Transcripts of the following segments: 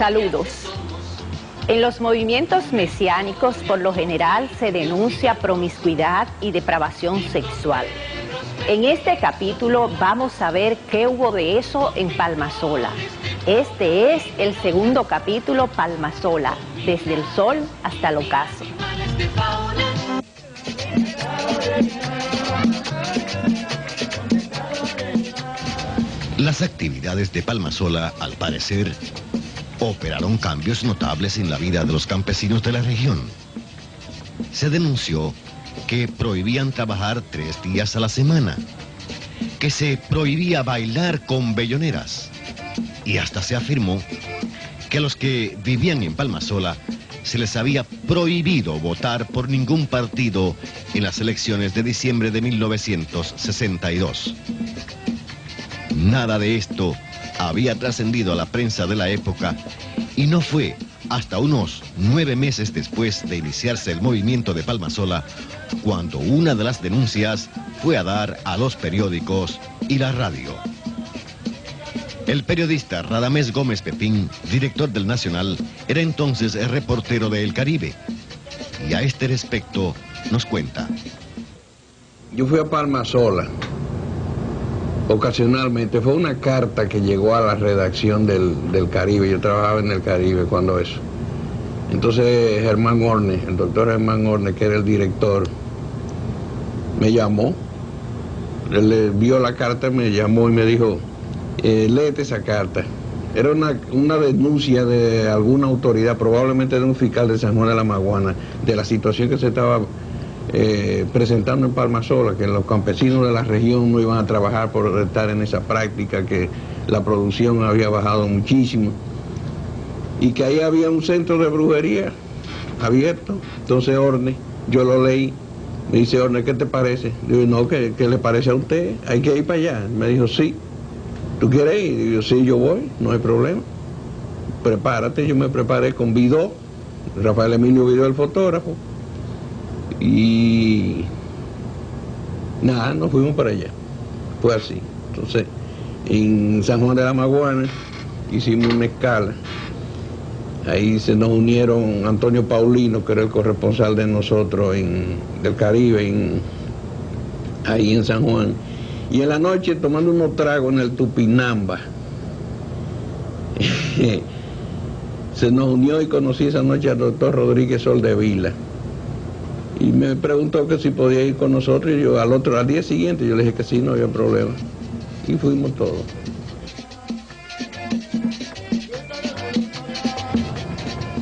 Saludos. En los movimientos mesiánicos, por lo general, se denuncia promiscuidad y depravación sexual. En este capítulo vamos a ver qué hubo de eso en Palmasola. Este es el segundo capítulo, Palmasola, desde el sol hasta el ocaso. Las actividades de Palmasola, al parecer, operaron cambios notables en la vida de los campesinos de la región. Se denunció que prohibían trabajar 3 días a la semana, que se prohibía bailar con belloneras, y hasta se afirmó que a los que vivían en Palmasola se les había prohibido votar por ningún partido en las elecciones de diciembre de 1962. Nada de esto había trascendido a la prensa de la época y no fue hasta unos 9 meses después de iniciarse el movimiento de Palmasola cuando una de las denuncias fue a dar a los periódicos y la radio. El periodista Radamés Gómez Pepín, director del Nacional, era entonces el reportero de El Caribe, y a este respecto nos cuenta. Yo fui a Palmasola ocasionalmente. Fue una carta que llegó a la redacción del Caribe. Yo trabajaba en el Caribe cuando eso. Entonces Germán Orne, el doctor Germán Orne, que era el director, me llamó. Él vio la carta, me llamó y me dijo, léete esa carta. Era una denuncia de alguna autoridad, probablemente de un fiscal de San Juan de la Maguana, de la situación que se estaba presentando en Palmasola, que los campesinos de la región no iban a trabajar por estar en esa práctica, que la producción había bajado muchísimo y que ahí había un centro de brujería abierto. Entonces Orne, yo lo leí, me dice, Orne, ¿qué te parece? Digo, no, ¿qué le parece a usted? Hay que ir para allá. Me dijo, sí. ¿Tú quieres ir? Digo, sí, yo voy, no hay problema. Prepárate. Yo me preparé con Vidó, Rafael Emilio Vidó, el fotógrafo. Y nada, nos fuimos para allá. Fue así. Entonces, en San Juan de la Maguana hicimos una escala. Ahí se nos unieron Antonio Paulino, que era el corresponsal de nosotros del Caribe, ahí en San Juan. Y en la noche, tomando unos tragos en el Tupinamba, se nos unió y conocí esa noche al doctor Rodríguez Soldevila. Y me preguntó que si podía ir con nosotros, y yo al día siguiente yo le dije que sí, no había problema. Y fuimos todos.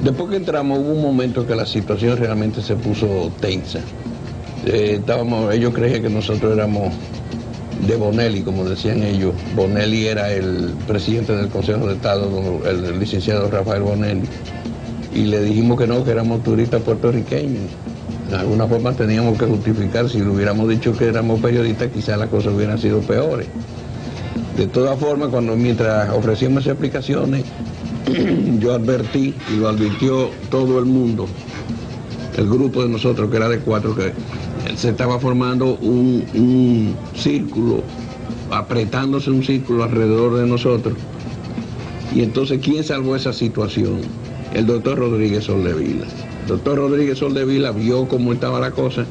Después que entramos hubo un momento que la situación realmente se puso tensa. Ellos creían que nosotros éramos de Bonelli, como decían ellos. Bonelli era el presidente del Consejo de Estado, el licenciado Rafael Bonelli. Y le dijimos que no, que éramos turistas puertorriqueños. De alguna forma teníamos que justificar. Si le hubiéramos dicho que éramos periodistas, quizás las cosas hubieran sido peores. De todas formas, mientras ofrecíamos esas explicaciones, yo advertí, y lo advirtió todo el mundo, el grupo de nosotros, que era de 4, que se estaba formando un círculo, apretándose un círculo alrededor de nosotros. Y entonces, ¿quién salvó esa situación? El doctor Rodríguez Soldevila. El doctor Rodríguez Soldevila vio cómo estaba la cosa.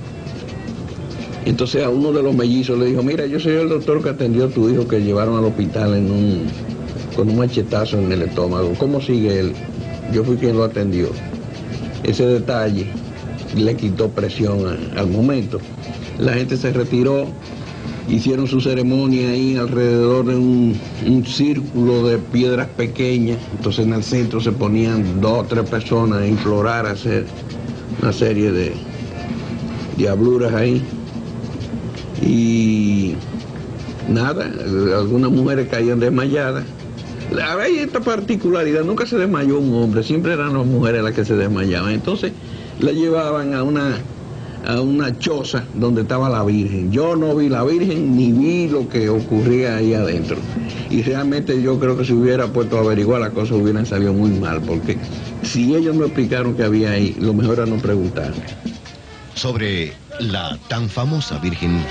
Entonces a uno de los mellizos le dijo, mira, yo soy el doctor que atendió a tu hijo, que llevaron al hospital con un machetazo en el estómago. ¿Cómo sigue él? Yo fui quien lo atendió. Ese detalle le quitó presión al momento. La gente se retiró, hicieron su ceremonia ahí alrededor de un círculo de piedras pequeñas. Entonces en el centro se ponían 2 o 3 personas a implorar, a hacer una serie de diabluras ahí. Y nada, algunas mujeres caían desmayadas. Hay esta particularidad, nunca se desmayó un hombre, siempre eran las mujeres las que se desmayaban. Entonces la llevaban a una choza donde estaba la Virgen. Yo no vi la Virgen ni vi lo que ocurría ahí adentro. Y realmente yo creo que si hubiera puesto a averiguar, las cosas hubieran salido muy mal, porque si ellos no explicaron qué había ahí, lo mejor era no preguntar. Sobre la tan famosa Virgen,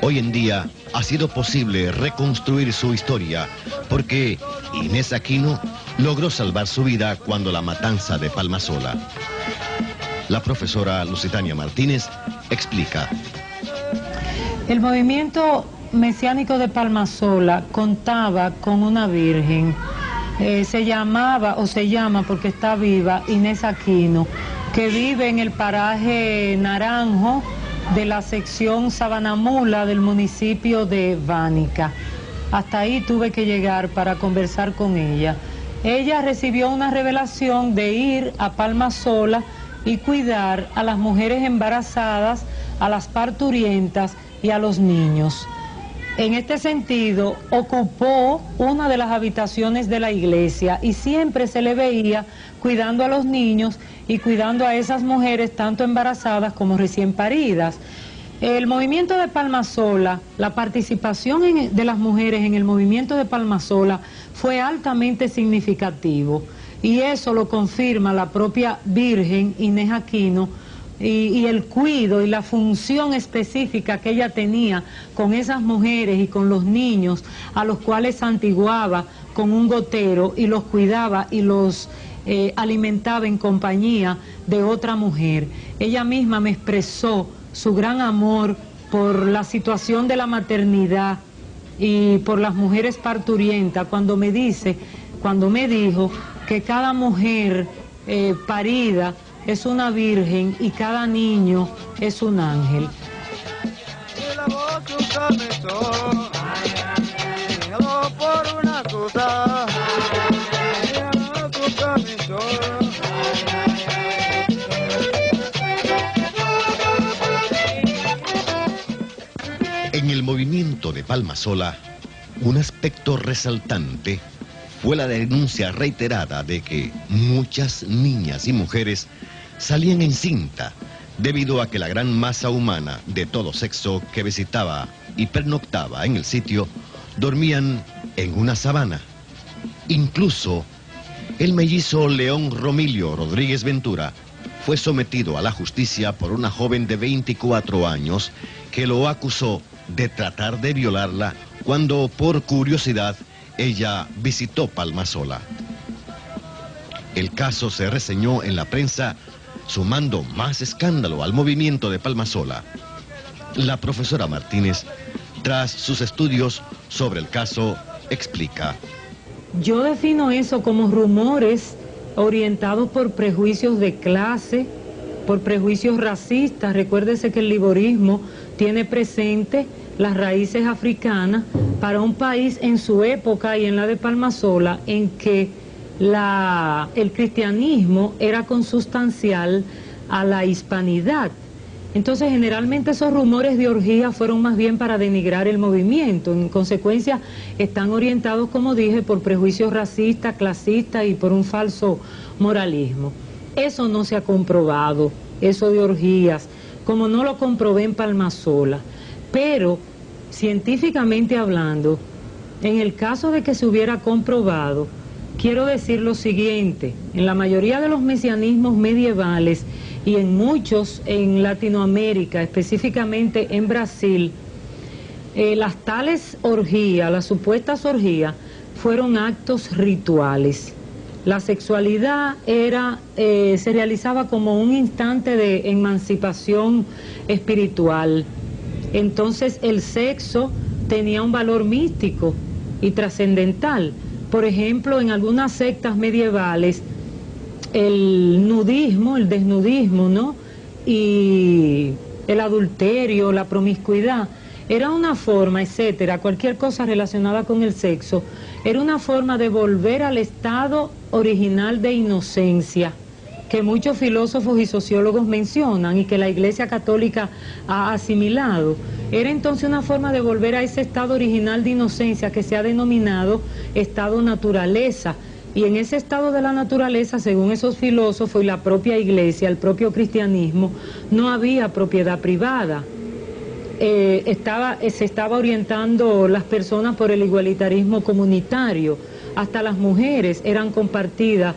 Hoy en día ha sido posible reconstruir su historia porque Inés Aquino logró salvar su vida cuando la matanza de Palmasola. La profesora Lusitania Martínez explica. El movimiento mesiánico de Palmasola contaba con una virgen. Se llamaba, o se llama porque está viva, Inés Aquino, que vive en el paraje Naranjo de la sección Sabanamula del municipio de Vánica. Hasta ahí tuve que llegar para conversar con ella. Ella recibió una revelación de ir a Palmasola y cuidar a las mujeres embarazadas, a las parturientas y a los niños. En este sentido, ocupó una de las habitaciones de la iglesia y siempre se le veía cuidando a los niños y cuidando a esas mujeres tanto embarazadas como recién paridas. El movimiento de Palmasola, la participación de las mujeres en el movimiento de Palmasola fue altamente significativo y eso lo confirma la propia Virgen Inés Aquino y el cuidado y la función específica que ella tenía con esas mujeres y con los niños a los cuales santiguaba con un gotero y los cuidaba y los alimentaba en compañía de otra mujer. Ella misma me expresó su gran amor por la situación de la maternidad y por las mujeres parturientas cuando me dijo que cada mujer parida es una virgen y cada niño es un ángel. En el movimiento de Palmasola, un aspecto resaltante fue la denuncia reiterada de que muchas niñas y mujeres salían en cinta debido a que la gran masa humana de todo sexo que visitaba y pernoctaba en el sitio dormían en una sabana. Incluso el mellizo León Romilio Rodríguez Ventura fue sometido a la justicia por una joven de 24 años que lo acusó de tratar de violarla cuando por curiosidad ella visitó Palmasola. El caso se reseñó en la prensa, sumando más escándalo al movimiento de Palmasola. La profesora Martínez, tras sus estudios sobre el caso, explica. Yo defino eso como rumores orientados por prejuicios de clase, por prejuicios racistas. Recuérdese que el liborismo tiene presente las raíces africanas para un país en su época y en la de Palmasola en que el cristianismo era consustancial a la hispanidad. Entonces generalmente esos rumores de orgía fueron más bien para denigrar el movimiento. En consecuencia están orientados, como dije, por prejuicios racistas, clasistas y por un falso moralismo. Eso no se ha comprobado, eso de orgías, como no lo comprobé en Palmasola. Pero científicamente hablando, en el caso de que se hubiera comprobado, quiero decir lo siguiente: en la mayoría de los mesianismos medievales y en muchos en Latinoamérica, específicamente en Brasil, las tales orgías, las supuestas orgías, fueron actos rituales. La sexualidad se realizaba como un instante de emancipación espiritual. Entonces el sexo tenía un valor místico y trascendental. Por ejemplo, en algunas sectas medievales, el nudismo, el desnudismo, ¿no?, y el adulterio, la promiscuidad, era una forma, etcétera, cualquier cosa relacionada con el sexo, era una forma de volver al estado original de inocencia que muchos filósofos y sociólogos mencionan y que la Iglesia Católica ha asimilado. Era entonces una forma de volver a ese estado original de inocencia que se ha denominado estado naturaleza. Y en ese estado de la naturaleza, según esos filósofos y la propia Iglesia, el propio cristianismo, no había propiedad privada. Se estaba orientando las personas por el igualitarismo comunitario. Hasta las mujeres eran compartidas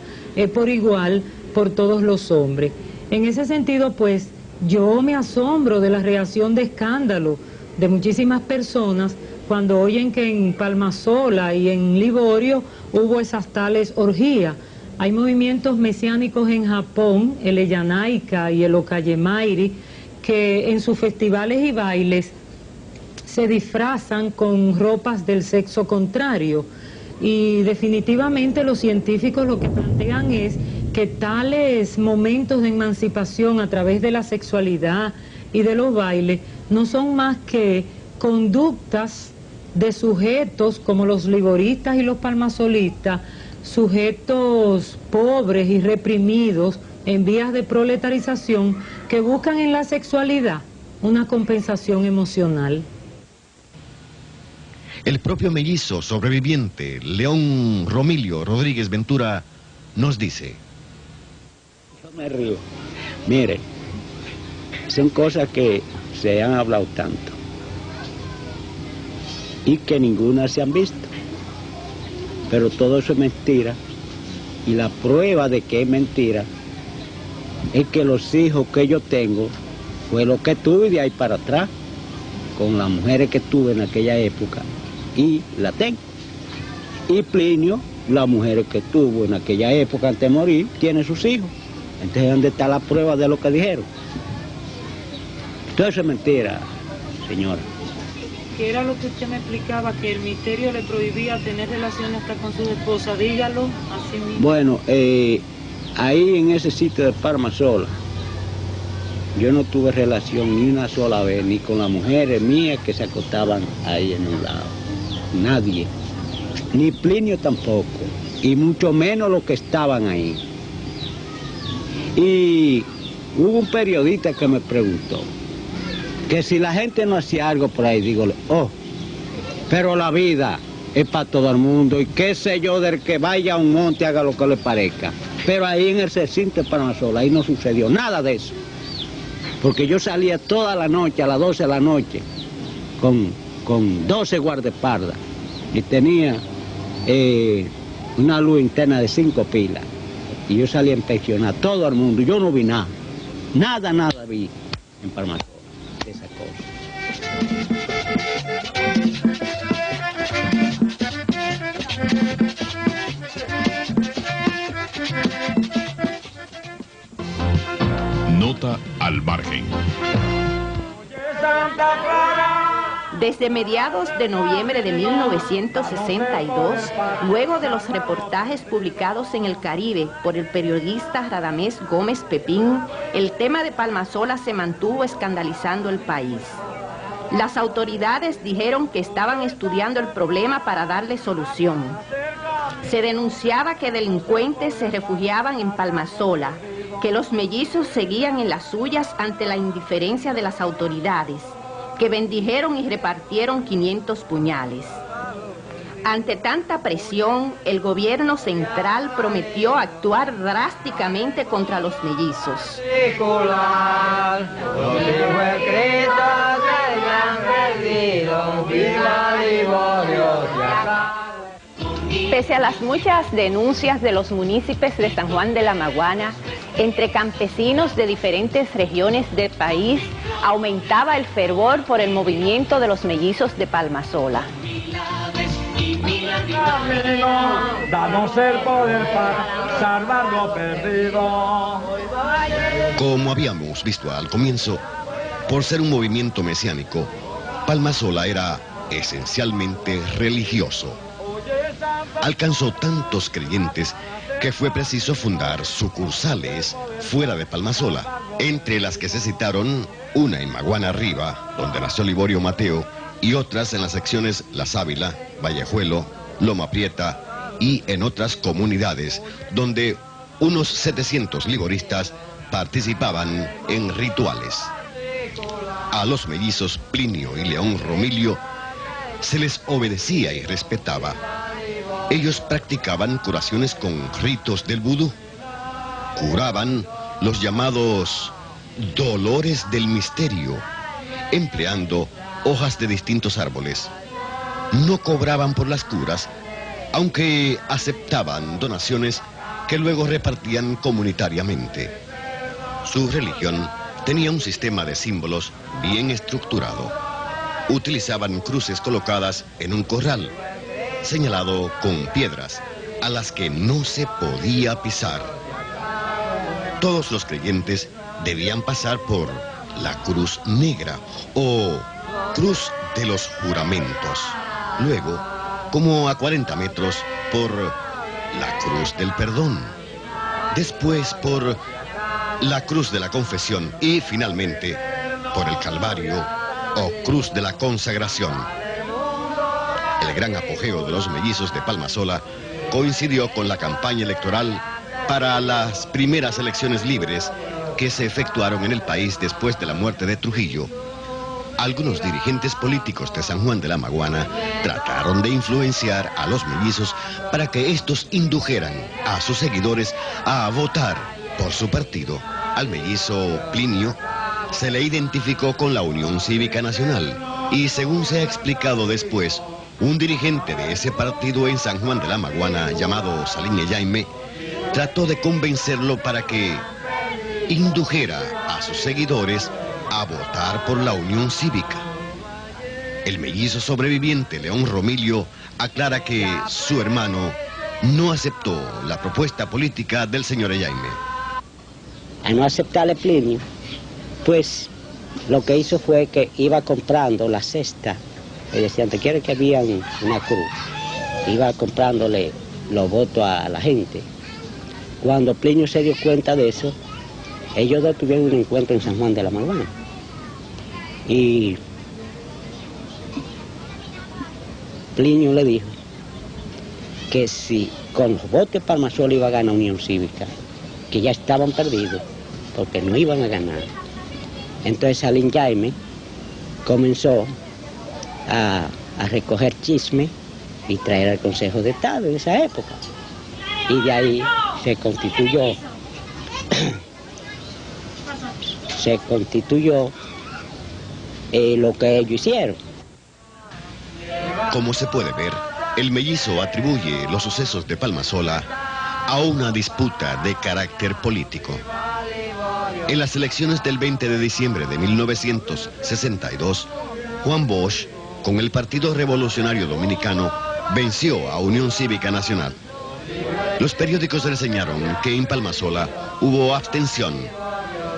por igual por todos los hombres. En ese sentido, pues, yo me asombro de la reacción de escándalo de muchísimas personas cuando oyen que en Palmasola y en Liborio hubo esas tales orgías. Hay movimientos mesiánicos en Japón, el Eyanaika y el Okayemairi, que en sus festivales y bailes se disfrazan con ropas del sexo contrario. Y definitivamente los científicos lo que plantean es que tales momentos de emancipación a través de la sexualidad y de los bailes no son más que conductas de sujetos como los liboristas y los palmasolistas, sujetos pobres y reprimidos en vías de proletarización que buscan en la sexualidad una compensación emocional. El propio mellizo sobreviviente, León Romilio Rodríguez Ventura, nos dice: yo me río. Mire, son cosas que se han hablado tanto y que ninguna se han visto, pero todo eso es mentira, y la prueba de que es mentira es que los hijos que yo tengo fue lo que tuve de ahí para atrás, con las mujeres que tuve en aquella época, y la tengo. Y Plinio, las mujeres que tuvo en aquella época antes de morir, tiene sus hijos. Entonces, ¿dónde está la prueba de lo que dijeron? Todo eso es mentira, señora. ¿Qué era lo que usted me explicaba? Que el misterio le prohibía tener relaciones hasta con su esposa. Dígalo así mismo. Bueno, ahí en ese sitio de Palmasola, yo no tuve relación ni una sola vez, ni con las mujeres mías que se acostaban ahí en un lado. Nadie. Ni Plinio tampoco. Y mucho menos los que estaban ahí. Y hubo un periodista que me preguntó que si la gente no hacía algo por ahí, dígole, oh, pero la vida es para todo el mundo, y qué sé yo, del que vaya a un monte haga lo que le parezca. Pero ahí en el recinto de Palmasola, ahí no sucedió nada de eso. Porque yo salía toda la noche, a las 12 de la noche, con 12 guardaespaldas, y tenía una luz interna de 5 pilas. Y yo salía a inspeccionar todo el mundo, yo no vi nada, nada vi en Palmasola. Esa cosa. Nota al margen. Desde mediados de noviembre de 1962, luego de los reportajes publicados en El Caribe por el periodista Radamés Gómez Pepín, el tema de Palmasola se mantuvo escandalizando el país. Las autoridades dijeron que estaban estudiando el problema para darle solución. Se denunciaba que delincuentes se refugiaban en Palmasola, que los mellizos seguían en las suyas ante la indiferencia de las autoridades, que bendijeron y repartieron 500 puñales. Ante tanta presión, el gobierno central prometió actuar drásticamente contra los mellizos. Pese a las muchas denuncias de los municipios de San Juan de la Maguana, entre campesinos de diferentes regiones del país, aumentaba el fervor por el movimiento de los mellizos de Palmasola. Danos el poder para salvar lo perdido. Como habíamos visto al comienzo, por ser un movimiento mesiánico, Palmasola era esencialmente religioso. Alcanzó tantos creyentes que fue preciso fundar sucursales fuera de Palmasola, entre las que se citaron una en Maguana Arriba, donde nació Liborio Mateo, y otras en las secciones La Sábila, Vallejuelo, Loma Prieta y en otras comunidades, donde unos 700 liboristas participaban en rituales. A los mellizos Plinio y León Romilio se les obedecía y respetaba. Ellos practicaban curaciones con ritos del vudú. Curaban los llamados dolores del misterio, empleando hojas de distintos árboles. No cobraban por las curas, aunque aceptaban donaciones que luego repartían comunitariamente. Su religión tenía un sistema de símbolos bien estructurado. utilizaban cruces colocadas en un corral, señalado con piedras, a las que no se podía pisar. Todos los creyentes debían pasar por la cruz negra o cruz de los juramentos. Luego, como a 40 metros, por la cruz del perdón. Después por la cruz de la confesión y finalmente por el Calvario o cruz de la consagración. El gran apogeo de los mellizos de Palmasola coincidió con la campaña electoral para las primeras elecciones libres que se efectuaron en el país después de la muerte de Trujillo. Algunos dirigentes políticos de San Juan de la Maguana trataron de influenciar a los mellizos para que estos indujeran a sus seguidores a votar por su partido. Al mellizo Plinio se le identificó con la Unión Cívica Nacional y, según se ha explicado después, un dirigente de ese partido en San Juan de la Maguana, llamado Saline Jaime, trató de convencerlo para que indujera a sus seguidores a votar por la Unión Cívica. El mellizo sobreviviente León Romilio aclara que su hermano no aceptó la propuesta política del señor Jaime. Al no aceptarle Plinio, pues lo que hizo fue que iba comprando la cesta. Le decían, te quiero que había una cruz. Iba comprándole los votos a la gente. Cuando Plinio se dio cuenta de eso, ellos dos tuvieron un encuentro en San Juan de la Maguana. Y Plinio le dijo que si con los votos de Palmasola iba a ganar Unión Cívica, que ya estaban perdidos, porque no iban a ganar. Entonces Saline Jaime comenzó a recoger chisme y traer al Consejo de Estado en esa época. Y de ahí se constituyó lo que ellos hicieron. Como se puede ver, el mellizo atribuye los sucesos de Palmasola a una disputa de carácter político. En las elecciones del 20 de diciembre de 1962, Juan Bosch, con el Partido Revolucionario Dominicano, venció a Unión Cívica Nacional. Los periódicos reseñaron que en Palmasola hubo abstención,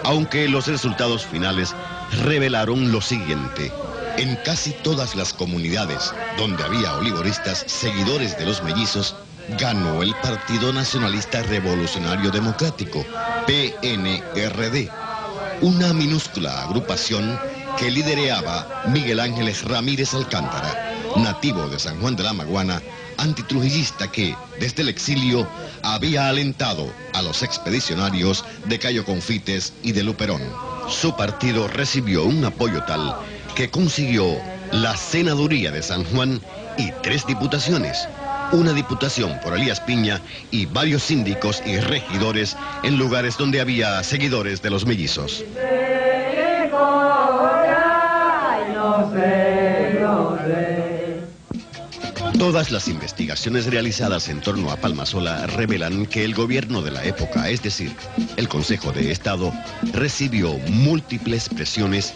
aunque los resultados finales revelaron lo siguiente. En casi todas las comunidades donde había olivoristas seguidores de los mellizos, ganó el Partido Nacionalista Revolucionario Democrático, PNRD, una minúscula agrupación que lideraba Miguel Ángeles Ramírez Alcántara, nativo de San Juan de la Maguana, antitrujillista que, desde el exilio, había alentado a los expedicionarios de Cayo Confites y de Luperón. Su partido recibió un apoyo tal que consiguió la senaduría de San Juan y 3 diputaciones, una diputación por Elías Piña y varios síndicos y regidores en lugares donde había seguidores de los mellizos. Todas las investigaciones realizadas en torno a Palmasola revelan que el gobierno de la época, es decir, el Consejo de Estado, recibió múltiples presiones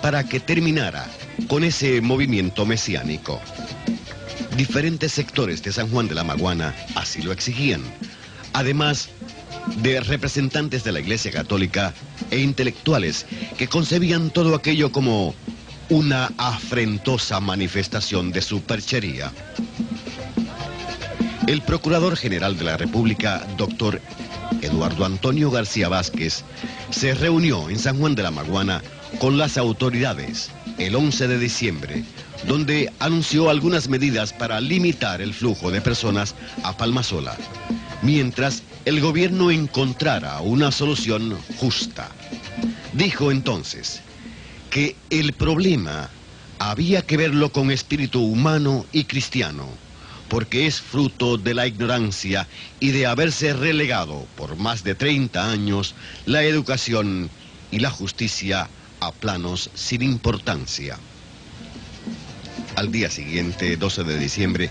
para que terminara con ese movimiento mesiánico. Diferentes sectores de San Juan de la Maguana así lo exigían, además de representantes de la Iglesia Católica e intelectuales que concebían todo aquello como una afrentosa manifestación de superchería. El Procurador General de la República, doctor Eduardo Antonio García Vázquez, se reunió en San Juan de la Maguana con las autoridades el 11 de diciembre, donde anunció algunas medidas para limitar el flujo de personas a Palmasola, mientras el gobierno encontrara una solución justa. Dijo entonces que el problema había que verlo con espíritu humano y cristiano, porque es fruto de la ignorancia y de haberse relegado por más de 30 años la educación y la justicia a planos sin importancia. Al día siguiente, 12 de diciembre,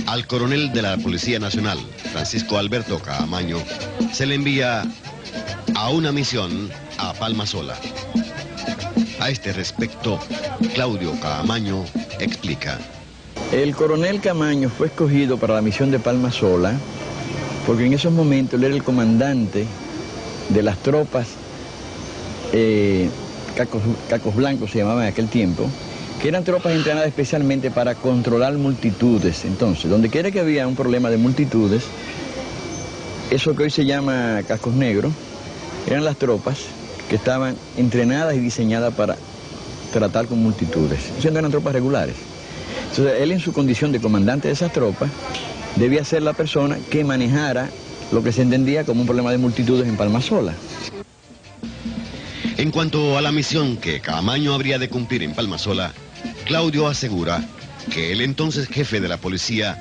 al coronel de la Policía Nacional, Francisco Alberto Caamaño, se le envía a una misión a Palmasola. A este respecto, Claudio Caamaño explica. El coronel Caamaño fue escogido para la misión de Palmasola porque en esos momentos él era el comandante de las tropas Cacos Blancos se llamaban en aquel tiempo, que eran tropas entrenadas especialmente para controlar multitudes. Entonces, donde quiera que había un problema de multitudes, eso que hoy se llama cascos negros, eran las tropas que estaban entrenadas y diseñadas para tratar con multitudes. Eso no eran tropas regulares. Entonces, él en su condición de comandante de esas tropas, debía ser la persona que manejara lo que se entendía como un problema de multitudes en Palmasola. En cuanto a la misión que Caamaño habría de cumplir en Palmasola, Claudio asegura que el entonces jefe de la policía,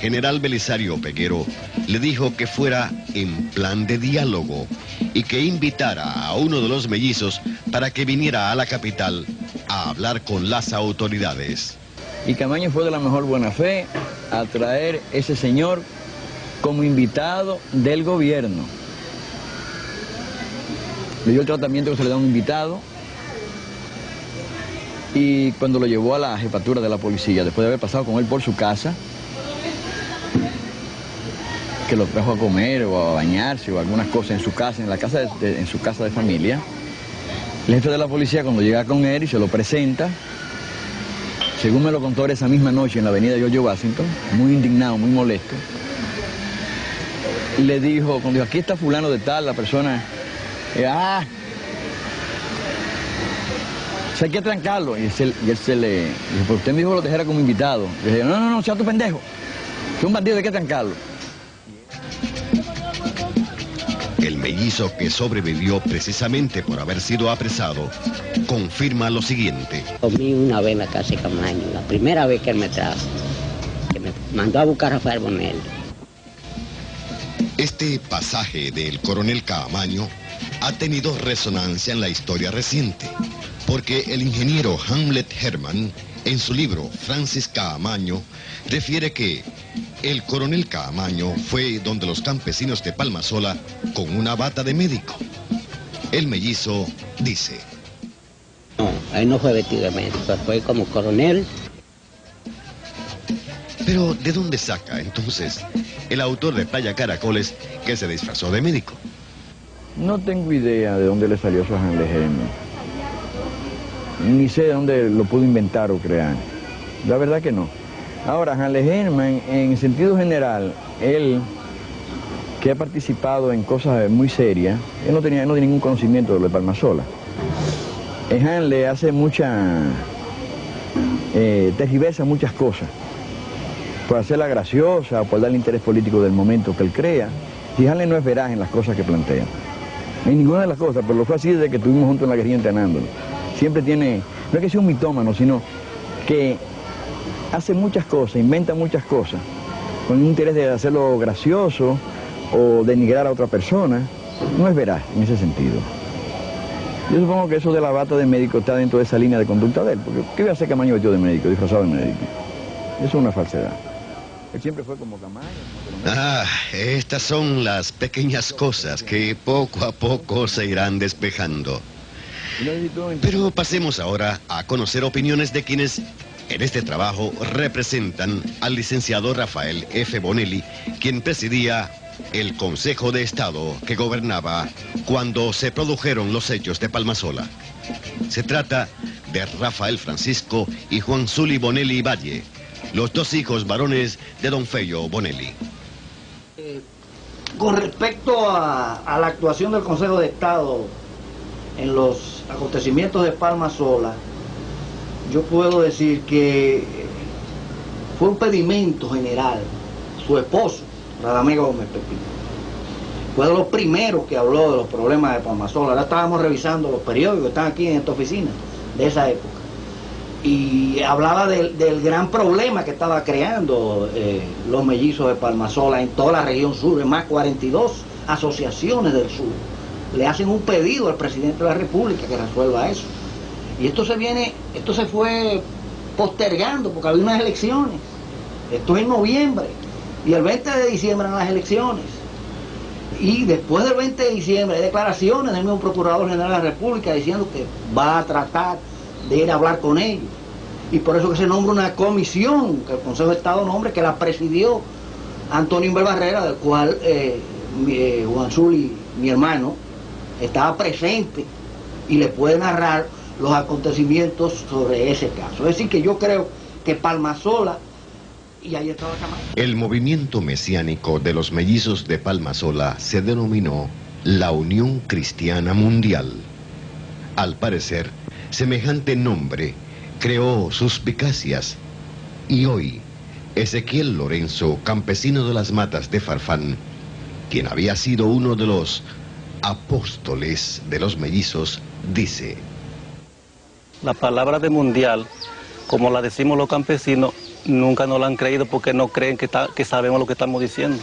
general Belisario Peguero, le dijo que fuera en plan de diálogo y que invitara a uno de los mellizos para que viniera a la capital a hablar con las autoridades. Y Caamaño fue de la mejor buena fe a traer ese señor como invitado del gobierno. Le dio el tratamiento que se le da a un invitado y cuando lo llevó a la jefatura de la policía, después de haber pasado con él por su casa, que lo trajo a comer o a bañarse o algunas cosas en su casa, en su casa de familia, el jefe de la policía cuando llega con él y se lo presenta, según me lo contó esa misma noche en la avenida George Washington, muy indignado, muy molesto, le dijo, cuando dijo, aquí está fulano de tal, la persona, hay que trancarlo. Y él se le dijo, pero usted me dijo que lo dejara como invitado. Le dije, no, sea tu pendejo, es un bandido, hay que trancarlo. El mellizo que sobrevivió precisamente por haber sido apresado, confirma lo siguiente. Comí una vez en la casa de Caamaño, la primera vez que él me trajo, que me mandó a buscar a Rafael Bonelli. Este pasaje del coronel Caamaño ha tenido resonancia en la historia reciente, porque el ingeniero Hamlet Herman, en su libro Francis Caamaño, refiere que el coronel Caamaño fue donde los campesinos de Palmasola con una bata de médico. El mellizo dice: No, él no fue vestido de médico, fue como coronel. Pero, ¿de dónde saca, entonces, el autor de Playa Caracoles que se disfrazó de médico? No tengo idea de dónde le salió eso a Hamlet Herman. Ni sé de dónde lo pudo inventar o crear. La verdad que no. Ahora, Hamlet Herman, en sentido general, él, que ha participado en cosas muy serias, él no tenía ningún conocimiento de lo de Palmasola. Hamlet hace tergiversa muchas cosas, por hacerla graciosa, por darle interés político del momento que él crea. Y Hamlet no es veraz en las cosas que plantea. En ninguna de las cosas, pero lo fue así desde que estuvimos juntos en la guerrilla entrenándolo. Siempre tiene, no es que sea un mitómano, sino que hace muchas cosas, inventa muchas cosas, con un interés de hacerlo gracioso o denigrar a otra persona. No es veraz en ese sentido. Yo supongo que eso de la bata de médico está dentro de esa línea de conducta de él, porque ¿qué iba a hacer Caamaño vestido de médico, disfrazado de médico? Eso es una falsedad. Él siempre fue como Caamaño. Estas son las pequeñas cosas que poco a poco se irán despejando. Pero pasemos ahora a conocer opiniones de quienes en este trabajo representan al licenciado Rafael F. Bonelli, quien presidía el Consejo de Estado que gobernaba cuando se produjeron los hechos de Palmasola. Se trata de Rafael Francisco y Juan Zuli Bonelli Valle, los dos hijos varones de don Feyo Bonelli. Con respecto a la actuación del Consejo de Estado en los acontecimientos de Palmasola, yo puedo decir que fue un pedimento general. Su esposo, Radamés Gómez Pepín, fue de los primeros que habló de los problemas de Palmasola. Ahora estábamos revisando los periódicos que están aquí en esta oficina de esa época, y hablaba del gran problema que estaba creando los mellizos de Palmasola en toda la región sur. Es más, 42 asociaciones del sur le hacen un pedido al presidente de la República que resuelva eso. Y esto se fue postergando porque había unas elecciones. Esto es en noviembre y el 20 de diciembre eran las elecciones. Y después del 20 de diciembre hay declaraciones del mismo Procurador General de la República diciendo que va a tratar de ir a hablar con ellos. Y por eso que se nombra una comisión que el Consejo de Estado nombre, que la presidió Antonio Inver Barrera, del cual Juan Zuli, mi hermano, estaba presente y le puede narrar los acontecimientos sobre ese caso. Es decir, que yo creo que Palmasola, y ahí estaba Camacho. El movimiento mesiánico de los mellizos de Palmasola se denominó la Unión Cristiana Mundial. Al parecer, semejante nombre creó suspicacias y hoy Ezequiel Lorenzo, campesino de las Matas de Farfán, quien había sido uno de los apóstoles de los mellizos, dice: la palabra de mundial, como la decimos los campesinos, nunca nos la han creído porque no creen que sabemos lo que estamos diciendo.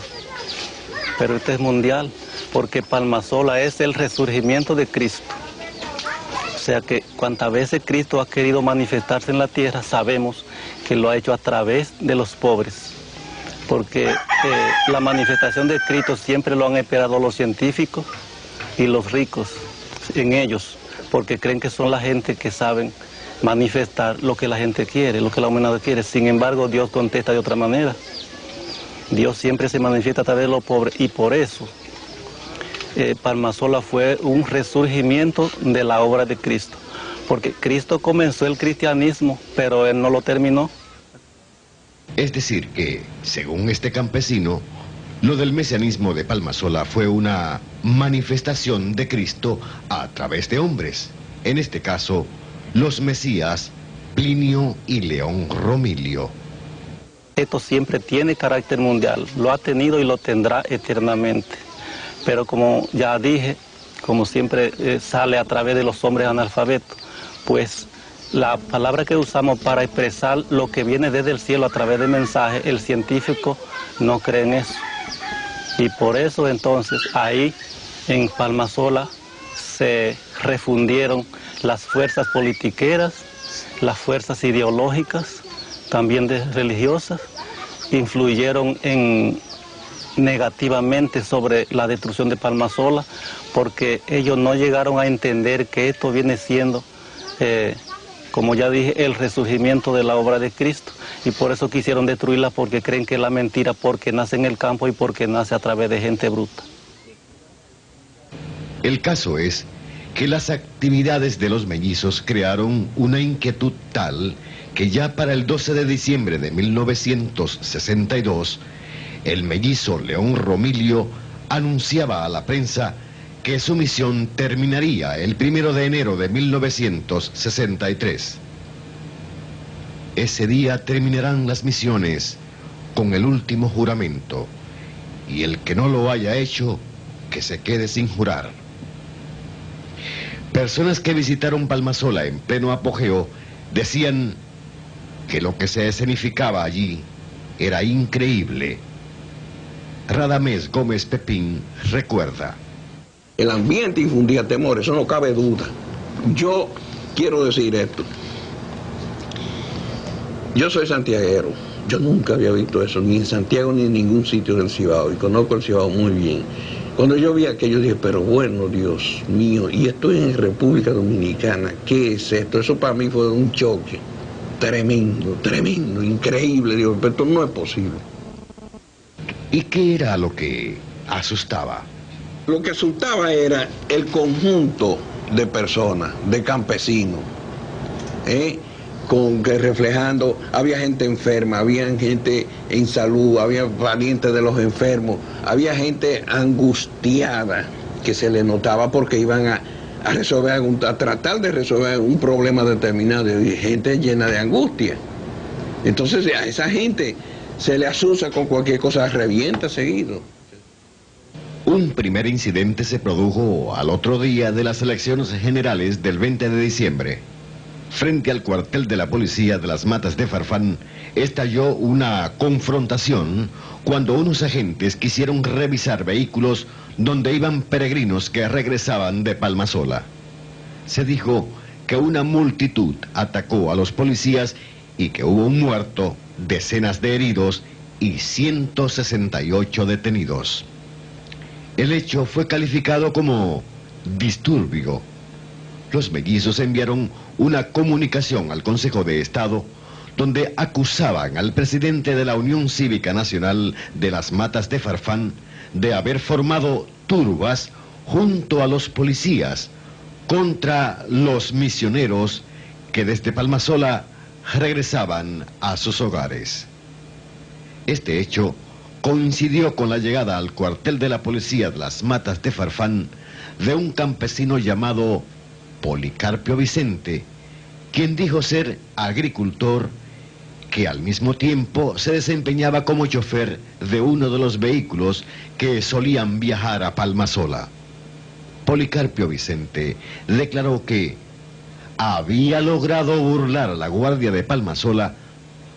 Pero este es mundial, porque Palmasola es el resurgimiento de Cristo. O sea que cuantas veces Cristo ha querido manifestarse en la tierra, sabemos que lo ha hecho a través de los pobres. Porque la manifestación de Cristo siempre lo han esperado los científicos y los ricos en ellos, porque creen que son la gente que saben manifestar lo que la gente quiere, lo que la humanidad quiere. Sin embargo, Dios contesta de otra manera. Dios siempre se manifiesta a través de los pobres y por eso Palmasola fue un resurgimiento de la obra de Cristo. Porque Cristo comenzó el cristianismo, pero Él no lo terminó. Es decir que, según este campesino, lo del mesianismo de Palmasola fue una manifestación de Cristo a través de hombres. En este caso, los Mesías, Plinio y León Romilio. Esto siempre tiene carácter mundial, lo ha tenido y lo tendrá eternamente. Pero como ya dije, como siempre sale a través de los hombres analfabetos, pues la palabra que usamos para expresar lo que viene desde el cielo a través del mensaje, el científico no cree en eso. Y por eso entonces ahí en Palmasola se refundieron las fuerzas politiqueras, las fuerzas ideológicas, también religiosas, influyeron negativamente sobre la destrucción de Palmasola, porque ellos no llegaron a entender que esto viene siendo, como ya dije, el resurgimiento de la obra de Cristo, y por eso quisieron destruirla, porque creen que es la mentira, porque nace en el campo y porque nace a través de gente bruta. El caso es que las actividades de los mellizos crearon una inquietud tal que ya para el 12 de diciembre de 1962, el mellizo León Romilio anunciaba a la prensa que su misión terminaría el 1 de enero de 1963. Ese día terminarán las misiones con el último juramento, y el que no lo haya hecho, que se quede sin jurar. Personas que visitaron Palmasola en pleno apogeo decían que lo que se escenificaba allí era increíble. Radamés Gómez Pepín recuerda: el ambiente infundía temor, eso no cabe duda. Yo quiero decir esto. Yo soy santiaguero, yo nunca había visto eso, ni en Santiago ni en ningún sitio del Cibao, y conozco el Cibao muy bien. Cuando yo vi aquello dije, pero bueno, Dios mío, y estoy en República Dominicana, ¿qué es esto? Eso para mí fue un choque tremendo, tremendo, increíble, digo, pero esto no es posible. ¿Y qué era lo que asustaba? Lo que asustaba era el conjunto de personas, de campesinos, con que reflejando, había gente enferma, había gente en salud, había parientes de los enfermos, había gente angustiada que se le notaba porque iban a resolver a tratar de resolver un problema determinado, y gente llena de angustia. Entonces a esa gente se le asusta con cualquier cosa, revienta seguido. Un primer incidente se produjo al otro día de las elecciones generales del 20 de diciembre. Frente al cuartel de la policía de las Matas de Farfán, estalló una confrontación cuando unos agentes quisieron revisar vehículos donde iban peregrinos que regresaban de Palmasola. Se dijo que una multitud atacó a los policías y que hubo un muerto, decenas de heridos y 168 detenidos. El hecho fue calificado como disturbio. Los mellizos enviaron una comunicación al Consejo de Estado donde acusaban al presidente de la Unión Cívica Nacional de las Matas de Farfán de haber formado turbas junto a los policías contra los misioneros que desde Palmasola regresaban a sus hogares. Este hecho coincidió con la llegada al cuartel de la policía de las Matas de Farfán de un campesino llamado Policarpio Vicente, quien dijo ser agricultor que al mismo tiempo se desempeñaba como chofer de uno de los vehículos que solían viajar a Palmasola. Policarpio Vicente declaró que había logrado burlar a la guardia de Palmasola,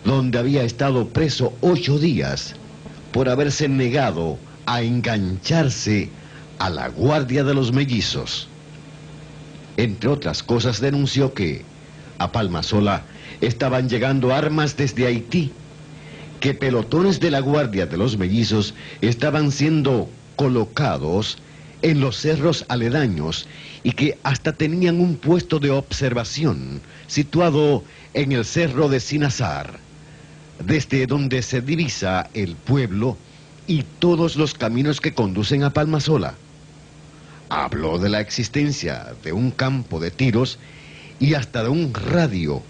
donde había estado preso 8 días, por haberse negado a engancharse a la guardia de los mellizos. Entre otras cosas, denunció que a Palmasola estaban llegando armas desde Haití, que pelotones de la guardia de los mellizos estaban siendo colocados en los cerros aledaños y que hasta tenían un puesto de observación situado en el cerro de Sinazar, desde donde se divisa el pueblo y todos los caminos que conducen a Palmasola. Habló de la existencia de un campo de tiros y hasta de un radio,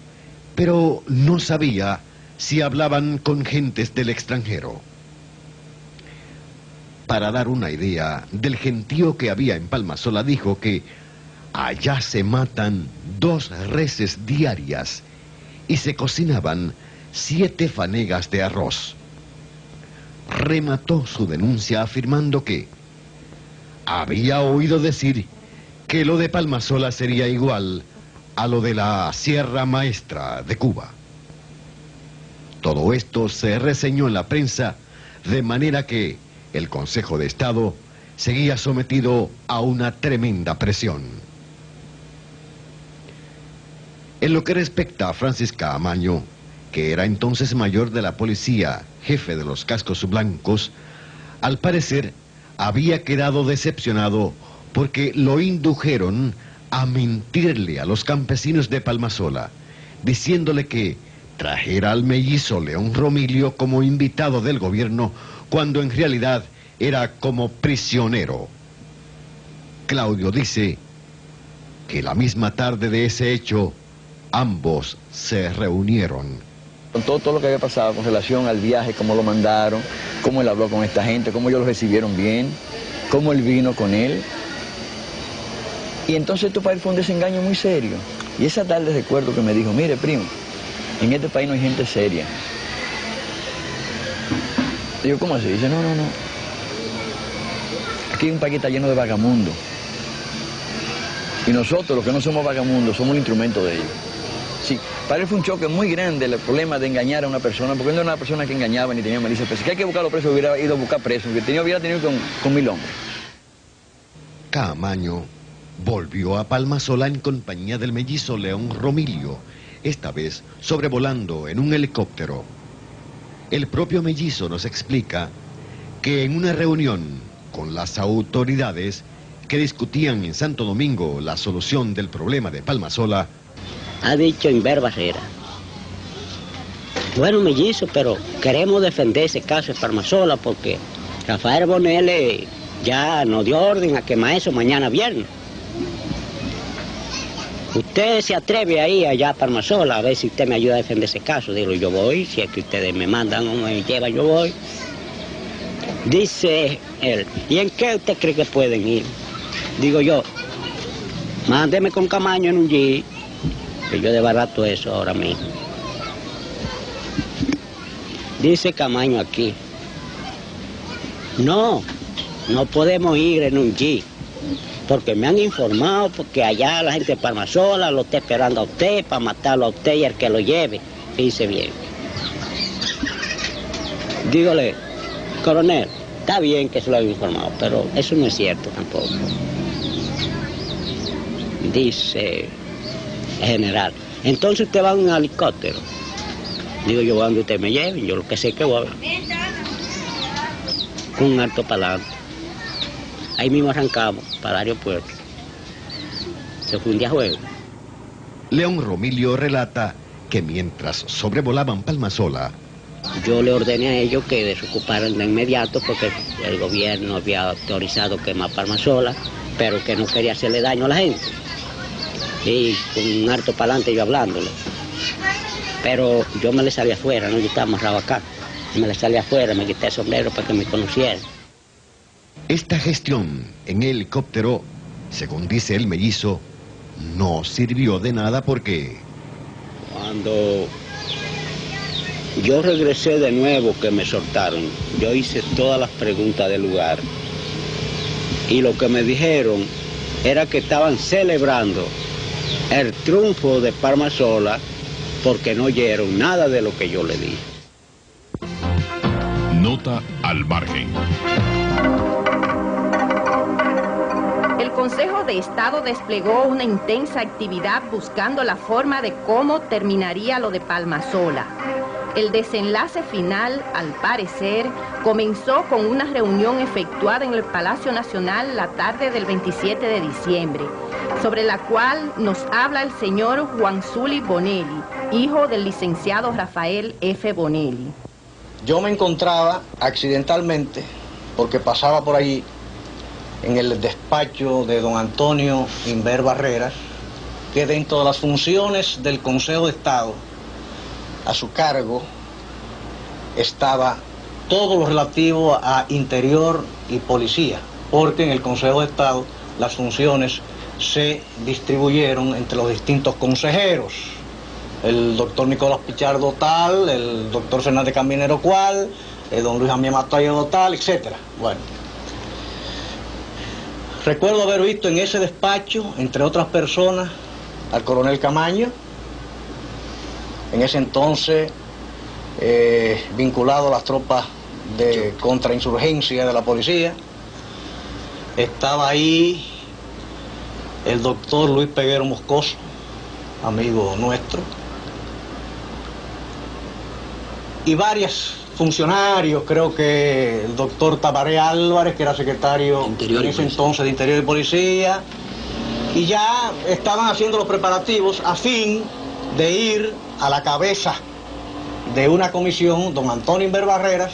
pero no sabía si hablaban con gentes del extranjero. Para dar una idea del gentío que había en Palmasola, dijo que allá se matan 2 reses diarias y se cocinaban 7 fanegas de arroz. Remató su denuncia afirmando que había oído decir que lo de Palmasola sería igual a lo de la Sierra Maestra de Cuba. Todo esto se reseñó en la prensa, de manera que el Consejo de Estado seguía sometido a una tremenda presión. En lo que respecta a Francis Caamaño, que era entonces mayor de la policía, jefe de los cascos blancos, al parecer había quedado decepcionado porque lo indujeron a mentirle a los campesinos de Palmasola, diciéndole que trajera al mellizo León Romilio como invitado del gobierno, cuando en realidad era como prisionero. Claudio dice que la misma tarde de ese hecho, ambos se reunieron. Con todo lo que había pasado con relación al viaje, cómo lo mandaron, cómo él habló con esta gente, cómo ellos lo recibieron bien, cómo él vino con él. Y entonces esto para él fue un desengaño muy serio. Y esa tarde recuerdo que me dijo, mire primo, en este país no hay gente seria. Digo, ¿cómo así? Dice, no. Aquí hay un país que está lleno de vagamundos. Y nosotros, los que no somos vagamundos, somos el instrumento de ellos. Sí, para él fue un choque muy grande el problema de engañar a una persona, porque él no era una persona que engañaba ni tenía malicia. Pero si hay que buscar a los presos, hubiera ido a buscar presos, que hubiera tenido con 1000 hombres. Caamaño volvió a Palmasola en compañía del mellizo León Romilio, esta vez sobrevolando en un helicóptero. El propio mellizo nos explica que en una reunión con las autoridades que discutían en Santo Domingo la solución del problema de Palmasola, ha dicho Inver Barrera, bueno mellizo, pero queremos defender ese caso de Palmasola porque Rafael Bonelle ya nos dio orden a quemar eso mañana viernes. Usted se atreve a ir allá a Palmasola a ver si usted me ayuda a defender ese caso. Digo, yo voy, si es que ustedes me mandan o me llevan, yo voy. Dice él, ¿y en qué usted cree que pueden ir? Digo yo, mándeme con Camaño en un jeep, que yo desbarato eso ahora mismo. Dice Camaño aquí, no podemos ir en un jeep, porque me han informado, porque allá la gente de Palmasola lo está esperando a usted para matarlo a usted y al que lo lleve. Dice bien. Dígole, coronel, está bien que se lo haya informado, pero eso no es cierto tampoco. Dice el general, entonces usted va en un helicóptero. Digo yo, donde usted me lleve, yo lo que sé que voy con un alto para adelante. ahí mismo arrancamos para el aeropuerto. Se fue un día jueves. León Romilio relata que mientras sobrevolaban Palmasola, yo le ordené a ellos que desocuparan de inmediato porque el gobierno había autorizado quemar Palmasola, pero que no quería hacerle daño a la gente. Y con un harto para adelante yo hablándole. Pero yo me le salí afuera, ¿no? Yo estaba amarrado acá. Me le salí afuera, me quité el sombrero para que me conocieran. esta gestión en helicóptero, según dice el mellizo, no sirvió de nada porque... Cuando yo regresé de nuevo que me soltaron, yo hice todas las preguntas del lugar y lo que me dijeron era que estaban celebrando el triunfo de Palmasola porque no oyeron nada de lo que yo le dije. Nota al margen. El Consejo de Estado desplegó una intensa actividad buscando la forma de cómo terminaría lo de Palmasola. El desenlace final, al parecer, comenzó con una reunión efectuada en el Palacio Nacional la tarde del 27 de diciembre, sobre la cual nos habla el señor Juan Zuli Bonelli, hijo del licenciado Rafael F. Bonelli. Yo me encontraba accidentalmente, porque pasaba por allí, en el despacho de don Antonio Inver Barreras, que dentro de las funciones del Consejo de Estado, a su cargo, estaba todo lo relativo a interior y policía, porque en el Consejo de Estado las funciones se distribuyeron entre los distintos consejeros. El doctor Nicolás Pichardo tal, el doctor Fernández Caminero cual, el don Luis Javier Matayo tal, etc. Bueno, recuerdo haber visto en ese despacho, entre otras personas, al coronel Camaño, en ese entonces vinculado a las tropas de contrainsurgencia de la policía. Estaba ahí el doctor Luis Peguero Moscoso, amigo nuestro, y varios funcionarios, creo que el doctor Tabaré Álvarez, que era secretario en ese entonces de Interior y Policía, y ya estaban haciendo los preparativos a fin de ir a la cabeza de una comisión, don Antonio Inver Barreras,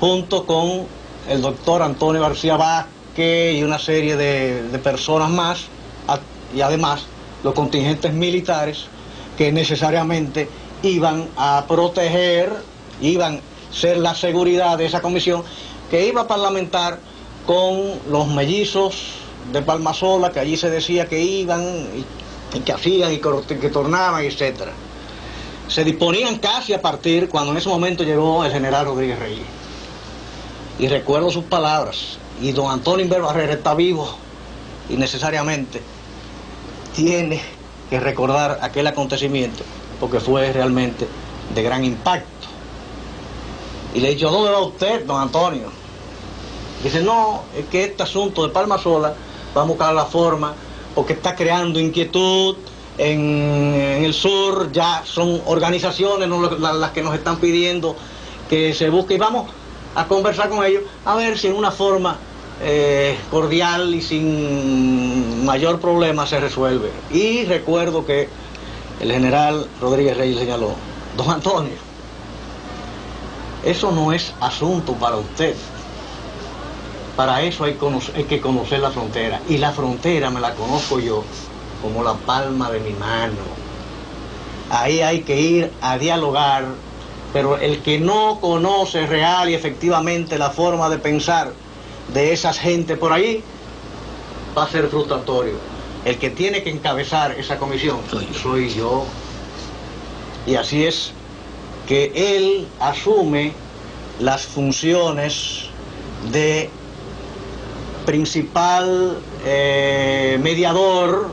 junto con el doctor Antonio García Vázquez y una serie de personas más, y además los contingentes militares que necesariamente iban a proteger, iban a ser la seguridad de esa comisión que iba a parlamentar con los mellizos de Palmasola, que allí se decía que iban y que hacían y que tornaban, etc. Se disponían casi a partir cuando en ese momento llegó el general Rodríguez Reyes. Y recuerdo sus palabras, y don Antonio Inver Barrera está vivo y necesariamente tiene que recordar aquel acontecimiento porque fue realmente de gran impacto. Y le he dicho, ¿dónde va usted, don Antonio? Dice, no, es que este asunto de Palmasola va a buscar la forma porque está creando inquietud en el sur, ya son organizaciones las que nos están pidiendo que se busque y vamos a conversar con ellos a ver si en una forma cordial y sin mayor problema se resuelve. Y recuerdo que el general Rodríguez Reyes señaló, don Antonio, eso no es asunto para usted. Para eso hay que conocer la frontera. Y la frontera me la conozco yo como la palma de mi mano. Ahí hay que ir a dialogar, pero el que no conoce real y efectivamente la forma de pensar de esas gente por ahí, va a ser frustratorio. El que tiene que encabezar esa comisión soy yo. Y así es que él asume las funciones de principal mediador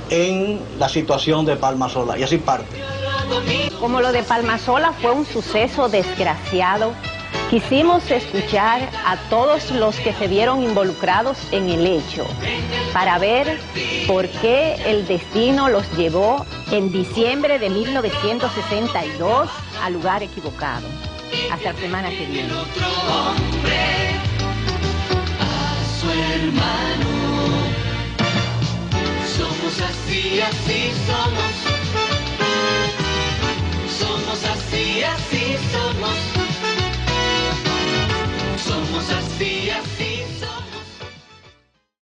en la situación de Palmasola, y así parte. Como lo de Palmasola fue un suceso desgraciado, quisimos escuchar a todos los que se vieron involucrados en el hecho, para ver por qué el destino los llevó en diciembre de 1962 al lugar equivocado. Hasta la semana que viene. hermano. Somos así, así somos. Somos así, así somos. Somos así, así.